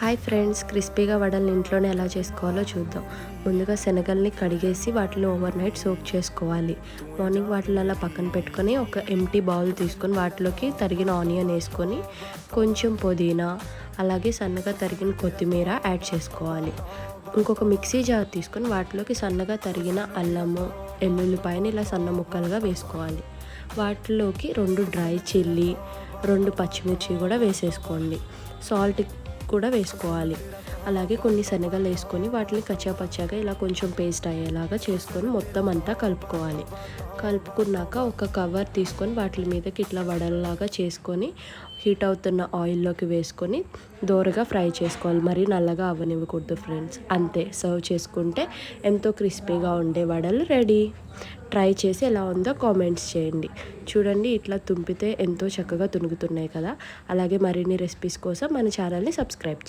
Hi friends, క్రిస్పీగా వడల్ని ఇంట్లోనే ఎలా చేసుకోవాలో చూద్దాం. ముందుగా శనగల్ని కడిగేసి వాటిలో ఓవర్ నైట్ సోక్ చేసుకోవాలి. మార్నింగ్ వాటిని అలా పక్కన పెట్టుకొని ఒక ఎంటీ బౌల్ తీసుకొని వాటిలోకి తరిగిన ఆనియన్ వేసుకొని కొంచెం పుదీనా అలాగే సన్నగా తరిగిన కొత్తిమీర యాడ్ చేసుకోవాలి. ఇంకొక మిక్సీ జార్ తీసుకొని వాటిలోకి సన్నగా తరిగిన అల్లము ఎల్లుల్లిపాయని ఇలా సన్న ముక్కలుగా వేసుకోవాలి. వాటిలోకి 2 డ్రై చిల్లీ 2 పచ్చిమిర్చి కూడా వేసేసుకోండి. సాల్ట్ కూడా వేసుకోవాలి. అలాగే కొన్ని శనగలు వేసుకొని వాటిని కచ్చాపచ్చాగా ఇలా కొంచెం పేస్ట్ అయ్యేలాగా చేసుకొని మొత్తం అంతా కలుపుకోవాలి. కలుపుకున్నాక ఒక కవర్ తీసుకొని వాటి మీదకి ఇట్లా వడల్లాగా చేసుకొని హీట్ అవుతున్న ఆయిల్లోకి వేసుకొని దోరగా ఫ్రై చేసుకోవాలి. మరీ నల్లగా అవ్వనివ్వకూడదు ఫ్రెండ్స్. అంతే, సర్వ్ చేసుకుంటే ఎంతో క్రిస్పీగా ఉండే వడలు రెడీ. ట్రై చేసి ఎలా ఉందో కామెంట్స్ చేయండి. చూడండి, ఇట్లా తుంపితే ఎంతో చక్కగా తునుగుతున్నాయి కదా. అలాగే మరిన్ని రెసిపీస్ కోసం మన ఛానల్ని సబ్స్క్రైబ్ చేయండి.